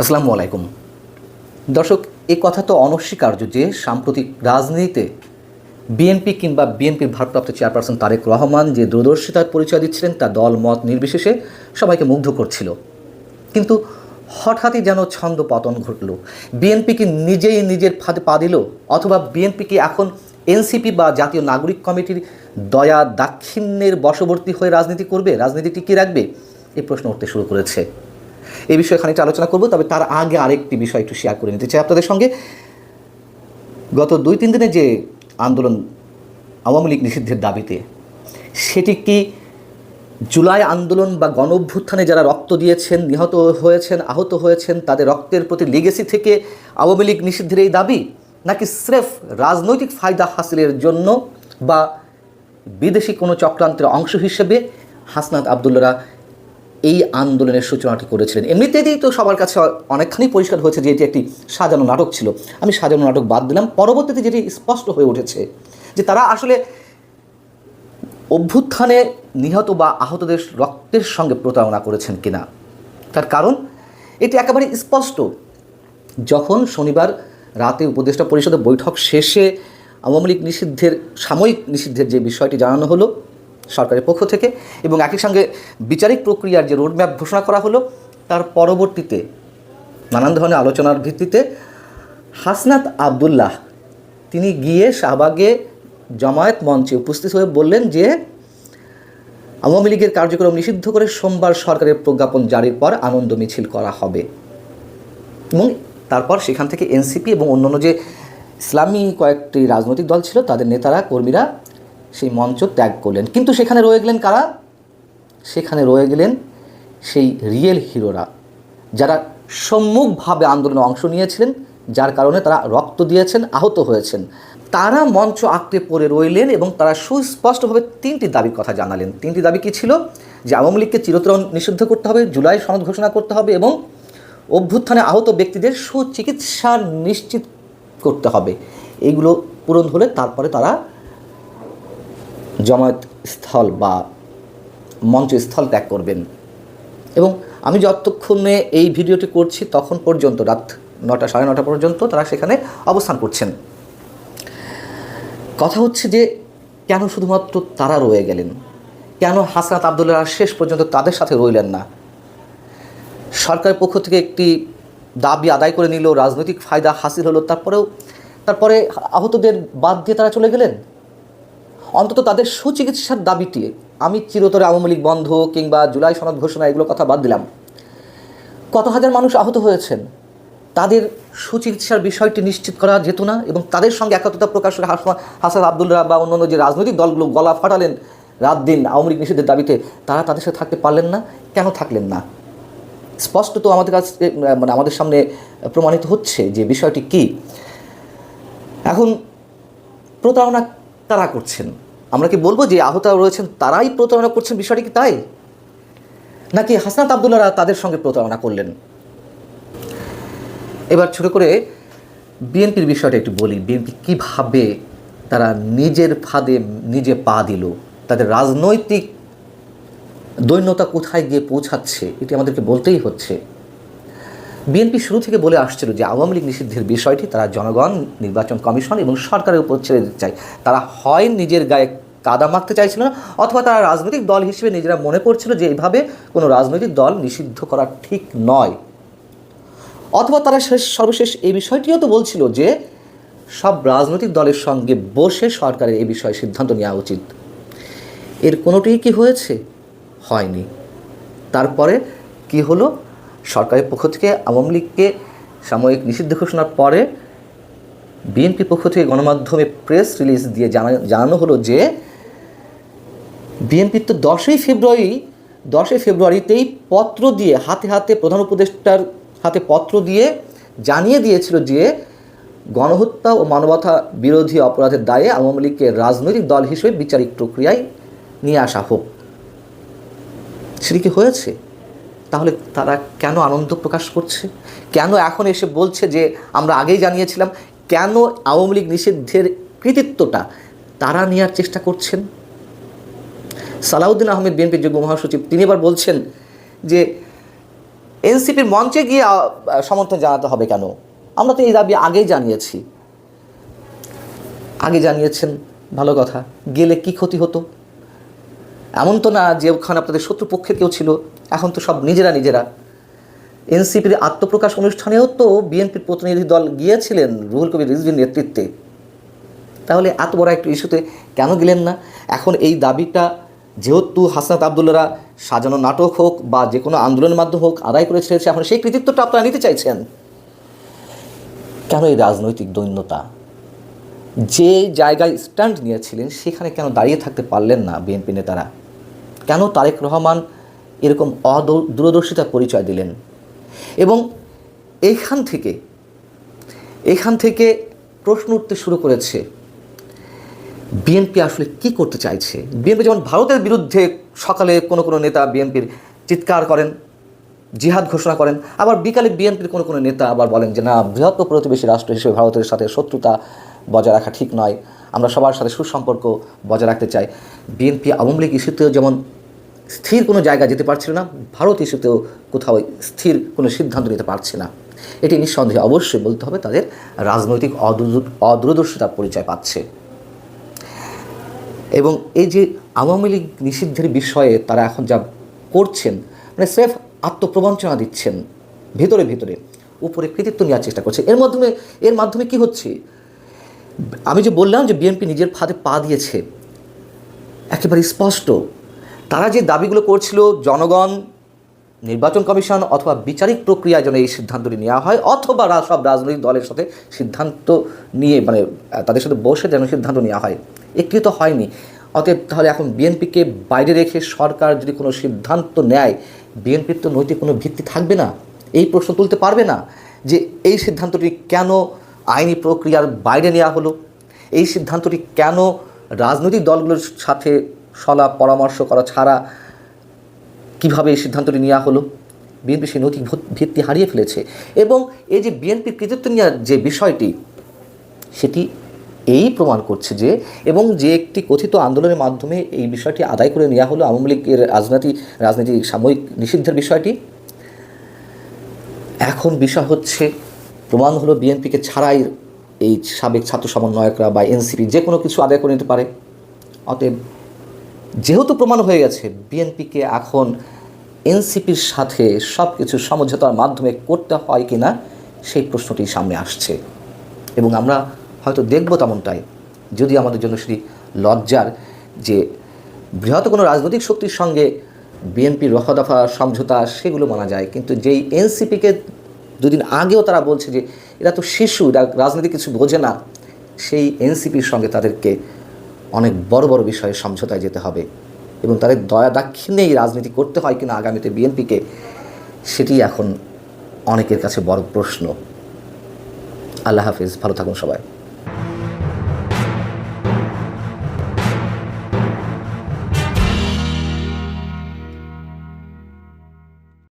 আসসালামু আলাইকুম দর্শক, এই কথা তো অনস্বীকার্য যে সাম্প্রতিক রাজনীতিতে বিএনপি কিংবা বিএনপির ভারপ্রাপ্ত চেয়ারপারসন তারেক রহমান যে দূরদর্শিতার পরিচয় দিচ্ছিলেন তা দল মত নির্বিশেষে সবাইকে মুগ্ধ করছিল। কিন্তু হঠাৎই যেন ছন্দ পতন ঘটল। বিএনপি কি নিজেই নিজের ফাঁদে পা দিল, অথবা বিএনপি কি এখন এনসিপি বা জাতীয় নাগরিক কমিটির দয়া দাক্ষিণ্যের বশবর্তী হয়ে রাজনীতি করবে, রাজনীতি টিকিয়ে রাখবে? এই প্রশ্ন উঠতে শুরু করেছে। এই বিষয়ে খানিকটা আলোচনা করব, তবে তার আগে আরেকটি বিষয় একটু শেয়ার করে নিতে চাই আপনাদের সঙ্গে। গত 2-3 দিনে যে আন্দোলন আওয়ামী লীগ নিষিদ্ধের দাবিতে, সেটি কি জুলাই আন্দোলন বা গণ অভ্যুত্থানে যারা রক্ত দিয়েছেন, নিহত হয়েছেন, আহত হয়েছেন, তাদের রক্তের প্রতি লিগেসি থেকে আওয়ামী লীগ নিষিদ্ধের এই দাবি, নাকি স্রেফ রাজনৈতিক ফায়দা হাসিলের জন্য বা বিদেশি কোনো চক্রান্তের অংশ হিসেবে হাসনাত আবদুল্লাহরা এই আন্দোলনের সূচনাটি করেছিলেন? এমনিতেই তো সবার কাছে অনেকখানি পরিষ্কার হয়েছে যে এটি একটি সাজানো নাটক ছিল। আমি সাজানো নাটক বাদ দিলাম, পরবর্তীতে যেটি স্পষ্ট হয়ে উঠেছে যে তারা আসলে অভ্যুত্থানে নিহত বা আহতদের রক্তের সঙ্গে প্রতারণা করেছেন কিনা। তার কারণ এটি একেবারে স্পষ্ট। যখন শনিবার রাতে উপদেষ্টা পরিষদের বৈঠক শেষে আওয়ামী লীগ নিষিদ্ধের, সাময়িক নিষিদ্ধের যে বিষয়টি জানানো হলো সরকারের পক্ষ থেকে, এবং একই সঙ্গে বিচারিক প্রক্রিয়ার যে রোডম্যাপ ঘোষণা করা হলো, তার পরবর্তীতে নানান ধরনের আলোচনার ভিত্তিতে হাসনাত আবদুল্লাহ তিনি গিয়ে শাহবাগে জামায়াত মঞ্চে উপস্থিত হয়ে বললেন যে আওয়ামী লীগের কার্যক্রম নিষিদ্ধ করে সোমবার সরকারের প্রজ্ঞাপন জারির পর আনন্দ মিছিল করা হবে। এবং তারপর সেখান থেকে এনসিপি এবং অন্যান্য যে ইসলামী কয়েকটি রাজনৈতিক দল ছিল তাদের নেতারা, কর্মীরা সেই মঞ্চ ত্যাগ করলেন। কিন্তু সেখানে রয়ে গেলেন কারা? সেখানে রয়ে গেলেন সেই রিয়েল হিরোরা, যারা সম্মুখভাবে আন্দোলনে অংশ নিয়েছিলেন, যার কারণে তারা রক্ত দিয়েছেন, আহত হয়েছেন। তারা মঞ্চ আঁকড়ে পড়ে রইলেন এবং তারা সুস্পষ্টভাবে 3টি দাবির কথা জানালেন। 3টি দাবি কী ছিল? যে আওয়ামী লীগকে চিরতরে নিষিদ্ধ করতে হবে, জুলাই সনদ ঘোষণা করতে হবে, এবং অভ্যুত্থানে আহত ব্যক্তিদের সুচিকিৎসা নিশ্চিত করতে হবে। এইগুলো পূরণ হলে তারপরে তারা জামায়াত স্থল বা মঞ্চস্থল ত্যাগ করবেন। এবং আমি যতক্ষণে এই ভিডিওটি করছি তখন পর্যন্ত রাত 9টা, 9:30 পর্যন্ত তারা সেখানে অবস্থান করছেন। কথা হচ্ছে যে কেন শুধুমাত্র তারা রয়ে গেলেন? কেন হাসনাত আবদুল্লাহ শেষ পর্যন্ত তাদের সাথে রইলেন না? সরকারের পক্ষ থেকে একটি দাবি আদায় করে নিল, রাজনৈতিক ফায়দা হাসিল হলো, তারপরে আহতদের বাদ দিয়ে তারা চলে গেলেন। অন্তত তাদের সুচিকিৎসার দাবিটি, আমি চিরতরে আওয়ামী লীগ বন্ধ কিংবা জুলাই সনদ ঘোষণা এগুলো কথা বাদ দিলাম, কত হাজার মানুষ আহত হয়েছেন, তাদের সুচিকিৎসার বিষয়টি নিশ্চিত করা যেত না? এবং তাদের সঙ্গে একত্রতা প্রকাশ করে হাসনাত আবদুল্লাহ বা অন্যান্য যে রাজনৈতিক দলগুলো গলা ফাটালেন রাত দিন আওয়ামী লীগ নিষিদ্ধের দাবিতে, তারা তাদের সাথে থাকতে পারলেন না। কেন থাকলেন না? স্পষ্ট তো আমাদের কাছে, আমাদের সামনে প্রমাণিত হচ্ছে যে বিষয়টি কি। এখন প্রতারণা তারা করছেন, আমরা কি বলবো যে আহত রয়েছেন তারাই প্রতারণা করছেন? বিষয়টি কি তাই, নাকি হাসনাত আবদুল্লাহরা তাদের সঙ্গে প্রতারণা করলেন? এবার ছোটো করে বিএনপির বিষয়টা একটু বলি। বিএনপি কীভাবে তারা নিজের ফাঁদে নিজে পা দিল, তাদের রাজনৈতিক দৈন্যতা কোথায় গিয়ে পৌঁছাচ্ছে, এটি আমাদেরকে বলতেই হচ্ছে। বিএনপি শুরু থেকে বলে আসছিল যে আওয়ামী লীগ নিষিদ্ধের বিষয়টি তারা জনগণ, নির্বাচন কমিশন এবং সরকারের উপর ছেড়ে দিতে চায়। তারা হয় নিজের গায়ে কাদা মাখতে চাইছিল না, অথবা তারা রাজনৈতিক দল হিসেবে নিজেরা মনে করছিল যে এইভাবে কোনো রাজনৈতিক দল নিষিদ্ধ করা ঠিক নয়, অথবা তারা সর্বশেষ এই বিষয়টিও তো বলছিল যে সব রাজনৈতিক দলের সঙ্গে বসে সরকারের এই বিষয়ে সিদ্ধান্ত নেওয়া উচিত। এর কোনোটিই কি হয়েছে? হয়নি। তারপরে কি হলো? সরকারের পক্ষ থেকে আওয়ামী লীগকে সাময়িক নিষিদ্ধ ঘোষণার পরে বিএনপির পক্ষ থেকে গণমাধ্যমে প্রেস রিলিজ দিয়ে জানানো হলো যে বিএনপির তো 10ই ফেব্রুয়ারিতেই পত্র দিয়ে হাতে প্রধান উপদেষ্টার হাতে পত্র দিয়ে জানিয়ে দিয়েছিল যে গণহত্যা ও মানবতা বিরোধী অপরাধের দায়ে আওয়ামী লীগকে রাজনৈতিক দল হিসেবে বিচারিক প্রক্রিয়ায় নিয়ে আসা হোক। সেটি কি হয়েছে? তাহলে তারা কেন আনন্দ প্রকাশ করছে? কেন এখন এসে বলছে যে আমরা আগেই জানিয়েছিলাম? কেন আওয়ামী লীগ নিষিদ্ধের কৃতিত্বটা তারা নেওয়ার চেষ্টা করছেন? সালাউদ্দিন আহমেদ বিএনপির যুগ্ম মহাসচিব তিনি এবার বলছেন যে এনসিপির মঞ্চে গিয়ে সমর্থন জানাতে হবে কেন? আমরা তো এই দাবি আগেই জানিয়েছেন, ভালো কথা, গেলে কি ক্ষতি হতো? এমন তো না যে ওখানে আপনাদের শত্রুপক্ষের কেউ ছিল, এখন তো সব নিজেরা। এনসিপির আত্মপ্রকাশ অনুষ্ঠানেও তো বিএনপির প্রতিনিধি দল গিয়েছিলেন রুহুল কবির রিজভীর নেতৃত্বে। তাহলে এত বড় একটা ইস্যুতে কেন গেলেন না? এখন এই দাবিটা যেহেতু হাসনাত আবদুল্লাহরা সাজানো নাটক হোক বা যে কোনো আন্দোলনের মাধ্যমে হোক আদায় করে ছেড়েছে, এখন সেই কৃতিত্বটা আপনারা নিতে চাইছেন কেন? এই রাজনৈতিক দৈন্যতা, যে জায়গায় স্ট্যান্ড নিয়েছিলেন সেখানে কেন দাঁড়িয়ে থাকতে পারলেন না বিএনপি নেতারা? কেন তারেক রহমান এরকম দূরদর্শিতার পরিচয় দিলেন? এবং এইখান থেকে প্রশ্ন উঠতে শুরু করেছে, বিএনপি আসলে কি করতে চাইছে? বিএনপি যেমন ভারতের বিরুদ্ধে সকালে কোনো নেতা বিএনপির চিৎকার করেন, জিহাদ ঘোষণা করেন, আবার বিকালে বিএনপির কোনো নেতা আবার বলেন যে না, বৃহত্তর প্রতিবেশী রাষ্ট্র হিসেবে ভারতের সাথে শত্রুতা বজায় রাখা ঠিক নয়, আমরা সবার সাথে সুসম্পর্ক বজায় রাখতে চাই। বিএনপি আওয়ামী লীগ ইস্যুতেও যেমন স্থির কোনো জায়গায় যেতে পারছিল না, ভারত ইস্যুতেও কোথাও স্থির কোনো সিদ্ধান্ত নিতে পারছে না। এটি নিঃসন্দেহে অবশ্যই বলতে হবে তাদের রাজনৈতিক অদূরদর্শিতার পরিচয় পাচ্ছে। এবং এই যে আওয়ামী লীগ নিষিদ্ধের বিষয়ে তারা এখন যা করছেন, মানে স্রেফ আত্মপ্রবঞ্চনা দিচ্ছেন, ভিতরে উপরে কৃতিত্ব নেওয়ার চেষ্টা করছে। এর মাধ্যমে কি হচ্ছে? আমি যে বললাম যে বিএনপি নিজের ফাঁদে পা দিয়েছে, একেবারে স্পষ্ট। তারা যে দাবিগুলো করছিল, জনগণ, নির্বাচন কমিশন অথবা বিচারিক প্রক্রিয়ায় যেন এই সিদ্ধান্তটি নেওয়া হয়, অথবা সব রাজনৈতিক দলের সাথে সিদ্ধান্ত নিয়ে, মানে তাদের সাথে বসে যেন সিদ্ধান্ত নেওয়া হয়, একটি তো হয়নি। অতএব তাহলে এখন বিএনপিকে বাইরে রেখে সরকার যদি কোনো সিদ্ধান্ত নেয়, বিএনপির তো নৈতিক কোনো ভিত্তি থাকবে না, এই প্রশ্ন তুলতে পারবে না যে এই সিদ্ধান্তটি কেন আইনি প্রক্রিয়ার বাইরে নেওয়া হলো, এই সিদ্ধান্তটি কেন রাজনৈতিক দলগুলোর সাথে সলা পরামর্শ করা ছাড়া কিভাবে এই সিদ্ধান্তটি নেওয়া হলো। বিএনপি সেই নৈতিক ভিত্তি হারিয়ে ফেলেছে। এবং এই যে বিএনপির কৃতিত্ব নেওয়ার যে বিষয়টি, সেটি এই প্রমাণ করছে যে, এবং যে একটি কথিত আন্দোলনের মাধ্যমে এই বিষয়টি আদায় করে নেওয়া হলো, আওয়ামী লীগের রাজনীতি সাময়িক নিষিদ্ধের বিষয়টি, এখন বিষয় হচ্ছে প্রমাণ হলো বিএনপিকে ছাড়াই এই সাবেক ছাত্র সমন্বয়করা বা এনসিপি যে কোনো কিছু আদায় করে নিতে পারে। অতএব যেহেতু প্রমাণ হয়ে গেছে, বিএনপিকে এখন এনসিপির সাথে সব কিছু সমঝোতার মাধ্যমে করতে হয় কি না, সেই প্রশ্নটি সামনে আসছে। এবং আমরা হয়তো দেখব তেমনটাই, যদি আমাদের জন্য সেটি লজ্জার যে বৃহৎ কোনো রাজনৈতিক শক্তির সঙ্গে বিএনপির রফা-দফা সমঝোতা সেগুলো মানা যায়, কিন্তু যেই এনসিপিকে দুদিন আগেও তারা বলছে যে এরা তো শিশু, এরা রাজনীতি কিছু বোঝে না, সেই এনসিপির সঙ্গে তাদেরকে অনেক বড় বিষয়ে সমঝোতায় যেতে হবে। এবং তাদের দয়া দাক্ষিণ্যেই রাজনীতি করতে হয় কিনা আগামীতে বিএনপিকে, সেটি এখন অনেকের কাছে বড় প্রশ্ন। আল্লাহ হাফিজ, ভালো থাকুন সবাই।